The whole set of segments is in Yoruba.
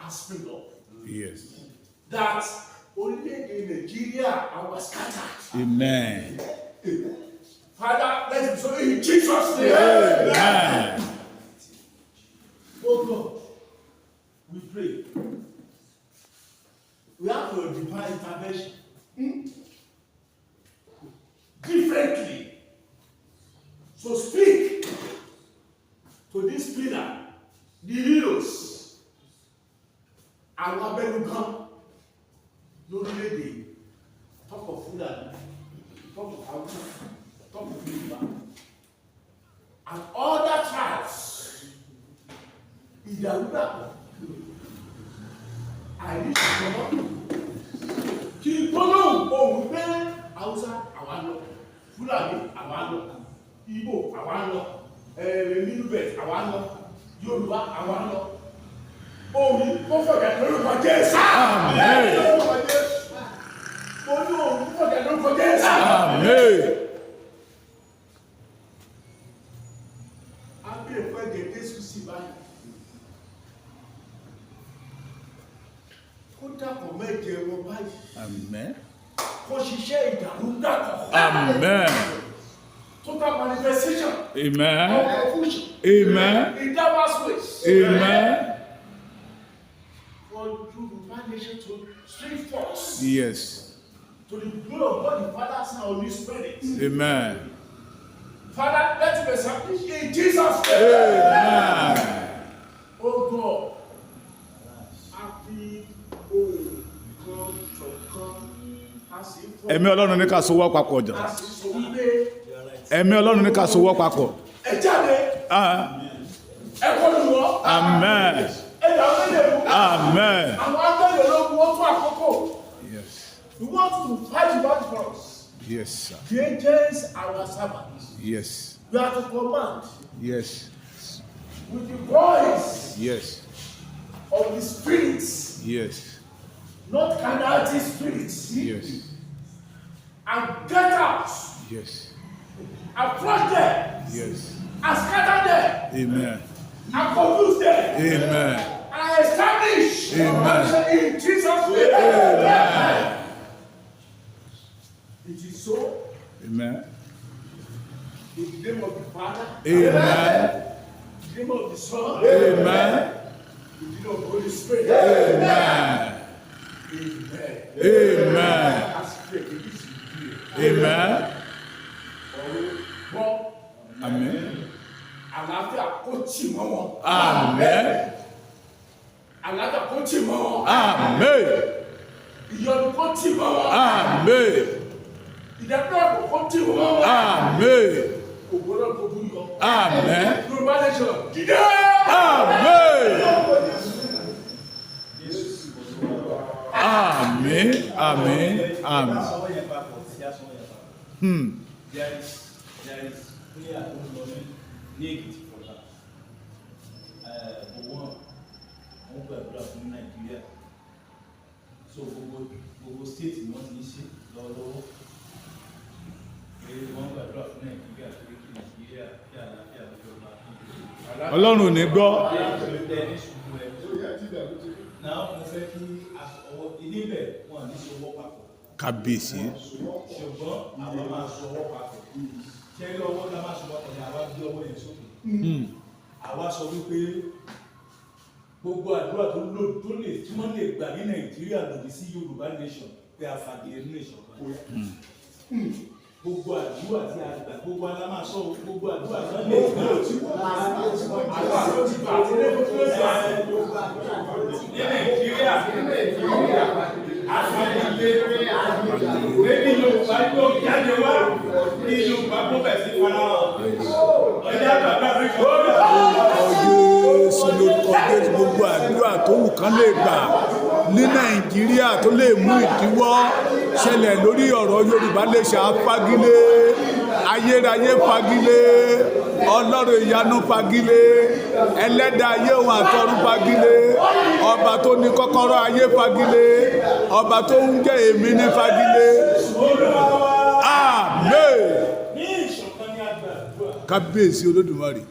has spring up. Yes. That only in Nigeria our scattered. Amen. Father, let it be so in Jesus' name. Amen. Oh God, we pray. We have a divine intervention. Differently. So speak to this pillar, the heroes, àwọn abẹnugan lórílẹ̀-èdè, talk of Fulani, talk of Hausa, talk of Yoruba, and other tribes. Ìdàrúdàpọ̀ àìríṣìṣọ́mọ́ kí gbólóhùn ohùn pé Hausa àwa lọ, Fulani àwa lọ, Igbo àwa lọ, Minubet àwa lọ, Yorùbá àwa lọ. Ohùn kó fọ̀gẹ̀ lórúkọ Jésù. Amen. Mo ní ohùn kó fọ̀gẹ̀ lórúkọ Jésù. Amen. Abẹ́ ìfọ̀gẹ̀ Jésù sí báyìí. Kó dàpọ̀ méje wọn báyìí. Amen. Kó ṣiṣẹ́ ìdàrúdàpọ̀. Amen. Total manifestation. Amen. Of confusion. Amen. In diverse ways. Amen. For Yoruba nation to string forth. Yes. To the glory of God the Father, Son, and Holy Spirit. Amen. Father, let it be established in Jesus' name. Amen. Oh God, happy God to come. Ẹ̀mí Ọlọ́run ní ká sowọ́ papọ̀ jọ. As is so wípé. Ẹ̀mí Ọlọ́run ní ká sowọ́ papọ̀. Ẹ jáde. Ẹ kọlu wọ́. Amen. Ẹ dà wọ́n lè mú. Amen. Àwọn agbẹ́yẹ̀ ológun wọ́n tún àkókò. Yes. We want to fight the battle for us. Yes, sir. The angels are our servants. Yes. We are to command Yes. with the voice Yes. of the spirits, Yes. not carnality spirits. Yes. And get out, Yes. and flush them, Yes. and scatter them, Amen. and confuse them, Amen. and establish Amen. in Jesus' name. Amen. It is so. Amen. In the name of the Father. Amen. In the name of the Son. Amen. In the name of the Holy Spirit. Amen. Amen. Amen. As we pray, it is Amen. gbọ́. Amen. Àlàáfíà kó tì mọ́ wọn. Amen. Àlàáfíà kó tì mọ́ wọn. Amen. Ìyọnu kó tì mọ́ wọn. Amen. Ìdẹ́gbẹ́ kó tì mọ́ wọn. Amen. Ògbóná kó bú yọ. Amen. Yorùbá nation dìde. Amen. Amen. Amen. Amen. There is prayer going on ní Èkìtì for that. Wọ́n gbàdúrà fún Nàìjíríà. So gbogbo state ni wọ́n ti ń ṣe lọ́wọ́lọ́wọ́. Wọ́n gbàdúrà fún Nàìjíríà pé kí Nàìjíríà kí àlàáfíà lọ́jọ́ máa. Ọlọ́run ò ní gbọ́. Náà mo fẹ́ kí níbẹ̀ wọ́n ní sọwọ́ papọ̀. Kábíyèsí. Ṣùgbọ́n àwọn máa sọwọ́ papọ̀. Ṣé lọ́wọ́ la máa sọwọ́ papọ̀ ní àwa gbé ọwọ́ yẹn sókè? Àwa sọ wípé gbogbo àdúrà tó lè tí wọ́n lè gbà ní Nàìjíríà lòdì sí Yorùbá nation pé a fàgé nation kan. Gbogbo àdúrà tí a gbà gbogbo ala máa sọ gbogbo àdúrà tí wọ́n lè gbà ní Nàìjíríà àfàgé Yorùbá tó jáde wá ní Yorùbá tó bẹ̀ sí farahàn. Ọjà bàbá mi kò lórúkọ Jésù gbogbo àdúrà tó wù kán lè gbà ní Nàìjíríà tó lè mú ìdíwọ́ ṣẹlẹ̀ lórí ọ̀rọ̀ Yorùbá lè ṣàfagilé ayérayé fagilé Ọlọ́run ìyanu fagilé ẹlẹ́dàá ayé òun àtọ̀run fagilé ọba tó ní kọ́kọ́rọ́ ayé fagilé ọba tó ń jẹ́ èmi ní fagilé. Amen. Kábíyèsí Olódùmarè.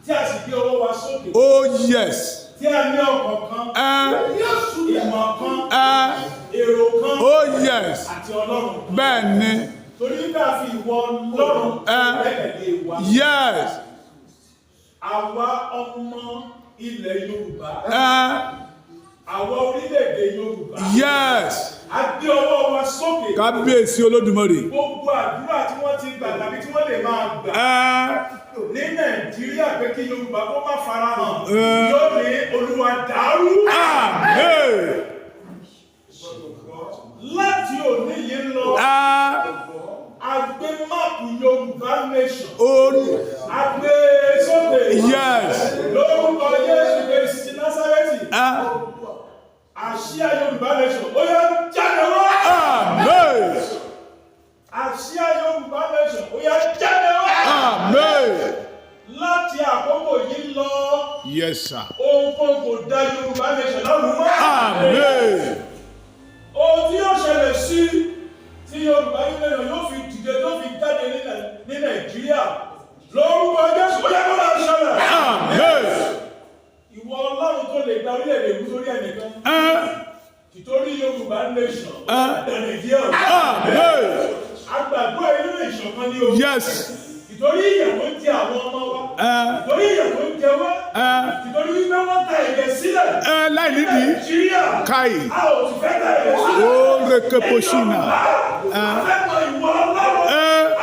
Tí a sì gbé ọwọ́ wa sókè. Oh yes. Tí a ní ọkọ̀ọ̀kan. yes. àti Ọlọ́run. Bẹ́ẹ̀ ni. Torí ká fi ìwọ Ọlọ́run lẹ́kẹ̀lé wa. Yes. Àwa ọmọ ilẹ̀ Yorùbá. Àwa orílẹ̀-èdè Yorùbá. Yes. A gbé ọwọ́ wa sókè. Kábíyèsí Olódùmarè. Gbogbo àdúrà tí wọ́n ti gbà tàbí tí wọ́n lè máa gbà. Ní Nàìjíríà pé kí Yorùbá kó má farahàn. Yóò ní Olúwa dàrú. Amen. Láti òní yìí lọ. A gbé máàpù Yorùbá nation. A gbé sókè. Yes. Lórúkọ Jésù Kristi Násárẹ́tì. Àsíá Yorùbá nation. Ó yá jáde wá. Amen. Àsíá Yorùbá nation. Ó yá jáde wá. Amen. Láti àkókò yìí lọ. Yes, sir. Ohunkóhun kò dá Yorùbá nation lọ́rùn mọ́. Amen. Ohun tí yóò ṣẹlẹ̀ sí tí Yorùbá nation yóò fi dìde tó fi jáde ní Nàìjíríà. Lórúkọ Jésù ó yẹ kó máa ṣẹlẹ̀. Amen. Ìwọ Ọlọ́run tó lè gba orílẹ̀-èdè ìlú lórí ẹnìkan. Ìtorí Yorùbá nation. Nàìjíríà. Amen. Àgbàgbọ́ inú ìṣọ̀kan ní o. Yes. Ìtorí ìyà tó ń jẹ àwọn ọmọ wa. Ìtorí ìyà tó ń jẹ wá. Ìtorí wípé wọ́n ta ẹ̀jẹ̀ sílẹ̀. Láì nídìí. Nàìjíríà. Kai. A ò sì fẹ́ ta ẹ̀jẹ̀ sílẹ̀. Ó rẹ̀kẹ̀ pọ̀ṣínà. Afẹ́gbọ́ ìwọ Ọlọ́run.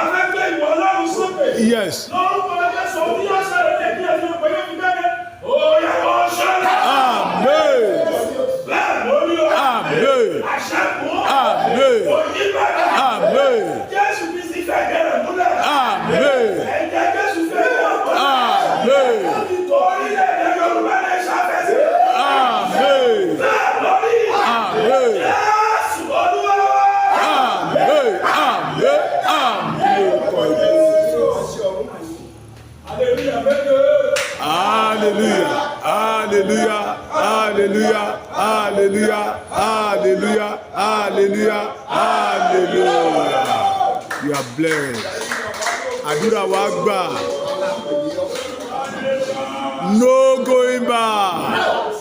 Afẹ́gbọ́ ìwọ Ọlọ́run sókè. Yes. Lórúkọ Jésù orí ọ̀sẹ̀ rẹ̀ lè bí ẹni pẹ̀lú ìgbẹ́gẹ́. Ó yẹ kó ṣẹlẹ̀. Amen. Bẹ́ẹ̀ lórí o. Amen. Àṣẹ́kùn. Amen. Òyìnbá. Amen. Jésù Kristi fẹ́ gẹ̀rẹ̀ múlẹ̀. Amen. Ẹ̀jẹ̀ Jésù fẹ́ gẹ̀rẹ̀ múlẹ̀. Amen. Orílẹ̀-èdè Yorùbá lè ṣàfẹ́sẹ̀. Amen. Bẹ́ẹ̀ lórí. Amen. Jésù Olúwa. Amen. Amen. Amen. Hallelujah. Hallelujah. Hallelujah. Hallelujah. Hallelujah. Hallelujah. Hallelujah. Hallelujah. You are blessed. Àdúrà wa gbà. No going back.